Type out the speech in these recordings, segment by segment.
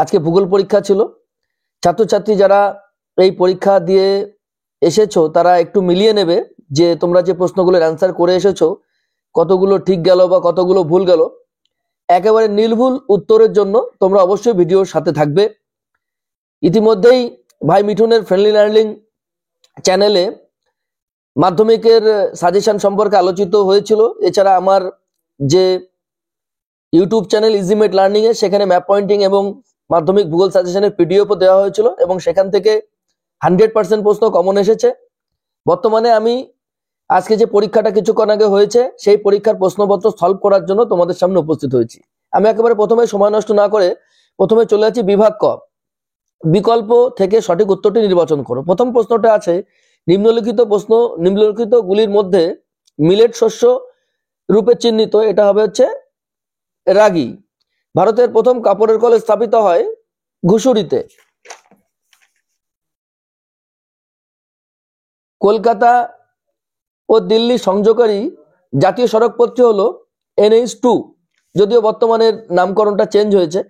আজকে ভূগোল পরীক্ষা ছিল। ছাত্রছাত্রী যারা এই পরীক্ষা দিয়ে এসেছো তারা একটু মিলিয়ে নেবে যে তোমরা যে প্রশ্নগুলোর অ্যান্সার করে এসেছো কতগুলো ঠিক গেল বা কতগুলো ভুল গেল। একেবারে নির্ভুল উত্তরের জন্য তোমরা অবশ্যই ভিডিওর সাথে থাকবে। ইতিমধ্যেই ভাই মিঠুনের ফ্রেন্ডলি লার্নিং চ্যানেলে মাধ্যমিকের সাজেশন সম্পর্কে আলোচিত হয়েছিল। এছাড়া আমার যে ইউটিউব চ্যানেল ইজিমেট লার্নিং এ সেখানে ম্যাপ পয়েন্টিং এবং মাধ্যমিক ভূগোল সাজেশনের পিডিএফও দেওয়া হয়েছিল এবং সেখান থেকে 100% প্রশ্ন কমন এসেছে। বর্তমানে আমি আজকে যে পরীক্ষাটা কিছুক্ষণ আগে হয়েছে সেই পরীক্ষার প্রশ্নপত্র সলভ করার জন্য তোমাদের সামনে উপস্থিত হয়েছি। আমি একেবারে প্রথমে সময় নষ্ট না করে প্রথমে চলে যাচ্ছি বিভাগ ক। বিকল্প থেকে সঠিক উত্তরটি নির্বাচন করো। প্রথম প্রশ্নটা আছে নিম্নলিখিত গুলির মধ্যে মিলেট শস্য রূপে চিহ্নিত এটা হবে হচ্ছে রাগি। ভারতের প্রথম কাপড়ের কল স্থাপিত হয় ঘুষুরিতে। কলকাতা ও দিল্লি সংযোগকারী জাতীয় সড়কপথটি হলো NH2, যদিও বর্তমানের নামকরণটা চেঞ্জ হয়েছে।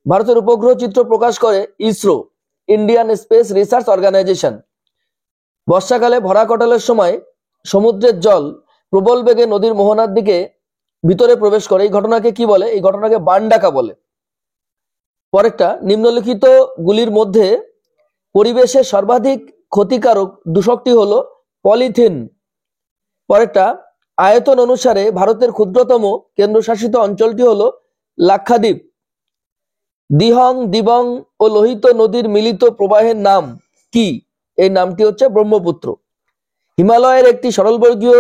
ভারতের উপগ্রহ চিত্র প্রকাশ করে ISRO, Indian space research organisation. বর্ষাকালে ভরা কটালের সময় সমুদ্রের জল প্রবল বেগে নদীর মোহনার দিকে ভিতরে প্রবেশ করে, এই ঘটনাকে কি বলে? এই ঘটনাকে বান ডাকা বলে। পরেরটা, নিম্নলিখিত গুলির মধ্যে পরিবেশের সর্বাধিক ক্ষতিকারক দূষকটি হলো পলিথিন। পরেরটা, আয়তন অনুসারে ভারতের ক্ষুদ্রতম কেন্দ্রশাসিত অঞ্চলটি হলো লাক্ষাদ্বীপ। দিহং, দিবং ও লোহিত নদীর মিলিত প্রবাহের নাম কি? এই নামটি হচ্ছে ব্রহ্মপুত্র। হিমালয়ের একটি সরলবর্গীয়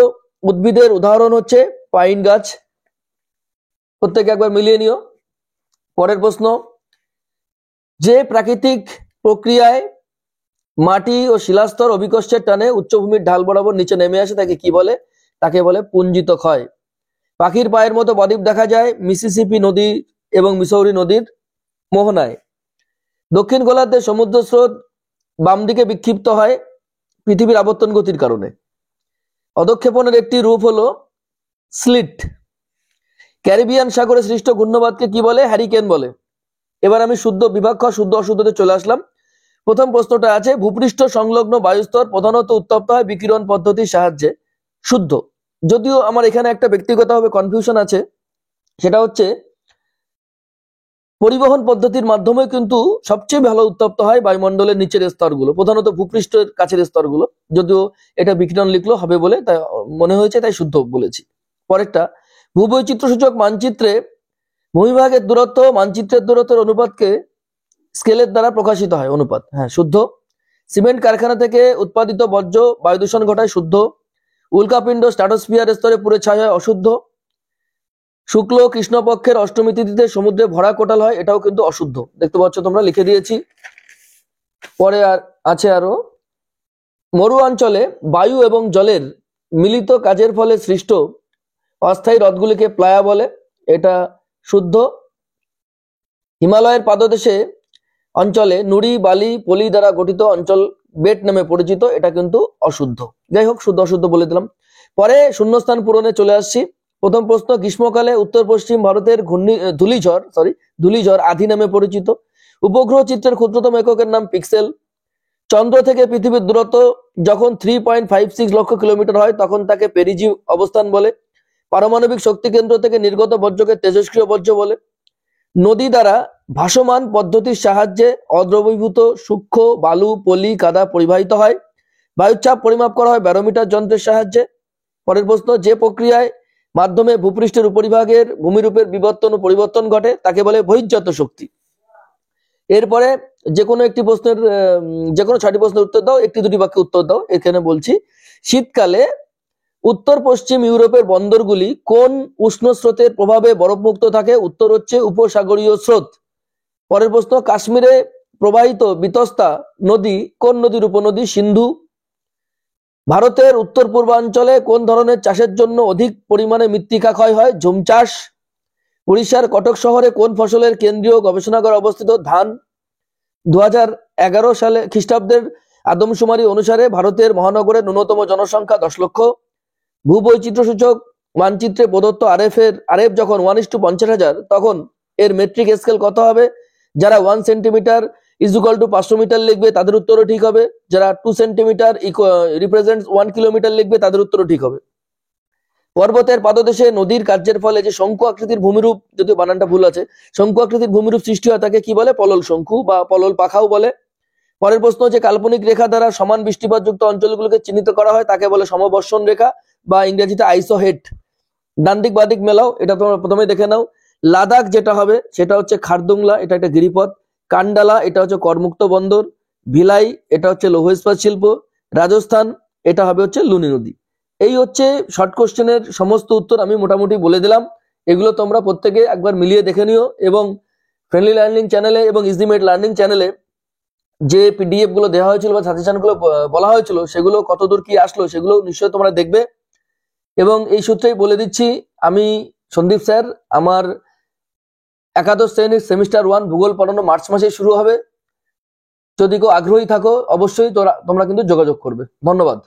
উদ্ভিদের উদাহরণ হচ্ছে পাইন গাছ। প্রত্যেকে একবার মিলিয়ে নিও। পরের প্রশ্ন, যে প্রাকৃতিক প্রক্রিয়ায় মাটি ও শিলাস্তর অভিকর্ষের টানে উচ্চভূমির ঢাল বরাবর নিচে নেমে আসে তাকে কি বলে? তাকে বলে পুঞ্জিত ক্ষয়। পাখির পায়ের মতো বদ্বীপ দেখা যায় মিসিসিপি নদী এবং মিসৌরি নদীর মোহনায়। দক্ষিণ গোলার্ধে সমুদ্র স্রোত বাম দিকে বিক্ষিপ্ত হয় পৃথিবীর আবর্তন গতির কারণে। অধঃক্ষেপণের একটি রূপ হলো স্লিট। ক্যারিবিয়ান সাগরে সৃষ্ট ঘূর্ণবাদকে কি বলে? হ্যারিকেন বলে। এবার আমি শুদ্ধ বিভাগ খ শুদ্ধ অশুদ্ধতে চলে আসলাম। প্রথম প্রশ্নটা আছে, ভূপৃষ্ঠ সংলগ্ন বায়ুস্তর প্রধানত উত্তপ্ত হয় বিকিরণ পদ্ধতির সাহায্যে। শুদ্ধ। যদিও আমার এখানে একটা ব্যক্তিগতভাবে কনফিউশন আছে, সেটা হচ্ছে পরিবহন পদ্ধতির মাধ্যমে কিন্তু সবচেয়ে ভালো উত্তপ্ত হয় বায়ুমণ্ডলের নিচের স্তরগুলো, প্রধানত ভূপৃষ্ঠের কাছের স্তরগুলো। যদিও এটা বিকিরণ লিখলেও হবে বলে তাই মনে হয়েছে, তাই শুদ্ধ বলেছি। পরেরটা, ভূবৈচিত্র্যসূচক মানচিত্রে ভূমিভাগের দূরত্ব মানচিত্রের দূরত্বের অনুপাতকে স্কেলের দ্বারা প্রকাশিত হয়। অনুপাত, হ্যাঁ শুদ্ধ। সিমেন্ট কারখানা থেকে উৎপাদিত বর্জ্য বায়ু দূষণ ঘটায়। শুদ্ধ। উল্কাপিণ্ড স্ট্র্যাটোস্ফিয়ার স্তরে পুড়ে ছাই হয়। অশুদ্ধ। শুক্ল কৃষ্ণপক্ষের অষ্টমী তিথিতে সমুদ্রে ভরা কোটাল হয়, এটাও কিন্তু অশুদ্ধ। দেখতে পাচ্ছ তোমরা, লিখে দিয়েছি। পরে আর আছে আরো, মরু অঞ্চলে বায়ু এবং জলের মিলিত কাজের ফলে সৃষ্ট অস্থায়ী হ্রদগুলিকে প্লায়া বলে, এটা শুদ্ধ। হিমালয়ের পাদদেশে অঞ্চলে নুড়ি বালি পলি দ্বারা গঠিত অঞ্চল বেট নামে পরিচিত, এটা কিন্তু অশুদ্ধ। যাই হোক, শুদ্ধ অশুদ্ধ বলে দিলাম। পরে শূন্যস্থান পূরণে চলে আসছি। প্রথম প্রশ্ন, গ্রীষ্মকালে উত্তর পশ্চিম ভারতের ধূলিঝড় আধি নামে পরিচিত। উপগ্রহ চিত্রের ক্ষুদ্রতম এককের নাম পিক্সেল। চন্দ্র থেকে পৃথিবীর দূরত্ব যখন 3.56 লক্ষ কিলোমিটার হয় তখন তাকে পেরিজি অবস্থান বলে। পারমাণবিক শক্তি কেন্দ্র থেকে নির্গত বর্জ্যকে তেজস্ক্রিয় বর্জ্য বলে। নদী দ্বারা ভাসমান পদ্ধতির সাহায্যে অদ্রবীভূত সূক্ষ্ম বালু পলি কাদা পরিবাহিত হয়। বায়ুচাপ পরিমাপ করা হয় ব্যারোমিটার যন্ত্রের সাহায্যে। পরের প্রশ্ন, যে প্রক্রিয়ায় মাধ্যমে ভূপৃষ্ঠের উপরিভাগের ভূমিরূপের বিবর্তন ও পরিবর্তন ঘটে তাকে বলে বহির্জাত শক্তি। এরপরে যে কোনো একটি প্রশ্নের যে কোনো 6টি প্রশ্নের উত্তর দাও, একটি দুটি বাক্যে উত্তর দাও। এখানে বলছি, শীতকালে উত্তর পশ্চিম ইউরোপের বন্দরগুলি কোন উষ্ণ স্রোতের প্রভাবে বরফমুক্ত থাকে? উত্তর হচ্ছে উপসাগরীয় স্রোত। পরের প্রশ্ন, কাশ্মীরে প্রবাহিত বিতস্তা নদী কোন নদীর উপনদী? সিন্ধু। ভারতের উত্তর পূর্বাঞ্চলে কোন ধরনের চাষের জন্য অধিক পরিমাণে মৃত্তিকা ক্ষয় হয়? ঝুম চাষ। উড়িষ্যার কটক শহরে কোন ফসলের কেন্দ্রীয় গবেষণাগার অবস্থিত? ধান। 2011 সালে খ্রিস্টাব্দের আদমশুমারি অনুসারে ভারতের মহানগরের ন্যূনতম জনসংখ্যা 10 লক্ষ। ভূবৈচিত্র্যসূচক মানচিত্রে প্রদত্ত আরএফ যখন 1:50,000 তখন এর মেট্রিক স্কেল কত হবে? যারা 1 centimetre is equal to 500 metre লিখবে তাদের উত্তরও ঠিক হবে। যারা 2 সেন্টিমিটার রিপ্রেজেন্টস 1 কিলোমিটার লিখবে তাদের উত্তরও ঠিক হবে। পর্বতের পাদদেশে নদীর কার্যের ফলে যে শঙ্কু আকৃতির ভূমিরূপ, যদিও বানানটা ভুল আছে, শঙ্কু আকৃতির ভূমিরূপ সৃষ্টি হয় তাকে কি বলে? পলল শঙ্কু বা পলল পাখাও বলে। পরের প্রশ্ন হচ্ছে কাল্পনিক রেখা দ্বারা সমান বৃষ্টিপাতযুক্ত অঞ্চলগুলোকে চিহ্নিত করা হয় তাকে বলে সমবর্ষণ রেখা বা ইংরেজিতে আইসোহেড। ডান দিক বাঁ দিক মেলাও, এটা তোমরা প্রথমে দেখে নাও। লাদাখ যেটা হবে সেটা হচ্ছে খারদুংলা, এটা একটা গিরিপথ। কান্ডালা এটা হচ্ছে করমুক্ত বন্দর। ভিলাই এটা হচ্ছে লৌহ ইস্পাত শিল্প। রাজস্থান এটা হবে হচ্ছে লুনি নদী। এই হচ্ছে শর্ট কোশ্চেনের সমস্ত উত্তর আমি মোটামুটি বলে দিলাম। এগুলো তোমরা প্রত্যেকে একবার মিলিয়ে দেখে নিও এবং ফ্রেন্ডলি লার্নিং চ্যানেলে এবং ইজিমেট লার্নিং চ্যানেলে যে পিডিএফ গুলো দেওয়া হয়েছিল বা সাজেশন গুলো বলা হয়েছিল সেগুলো কতদূর কি আসলো সেগুলো নিশ্চয়ই তোমরা দেখবে। এবং এই সূত্রেই বলে দিচ্ছি, আমি সন্দীপ স্যার, আমার একাদশ শ্রেণীর সেমিস্টার 1 ভূগোল পড়ানো মার্চ মাসে শুরু হবে। যদি কেউ আগ্রহী থাকো অবশ্যই তোমরা কিন্তু যোগাযোগ করবে। ধন্যবাদ।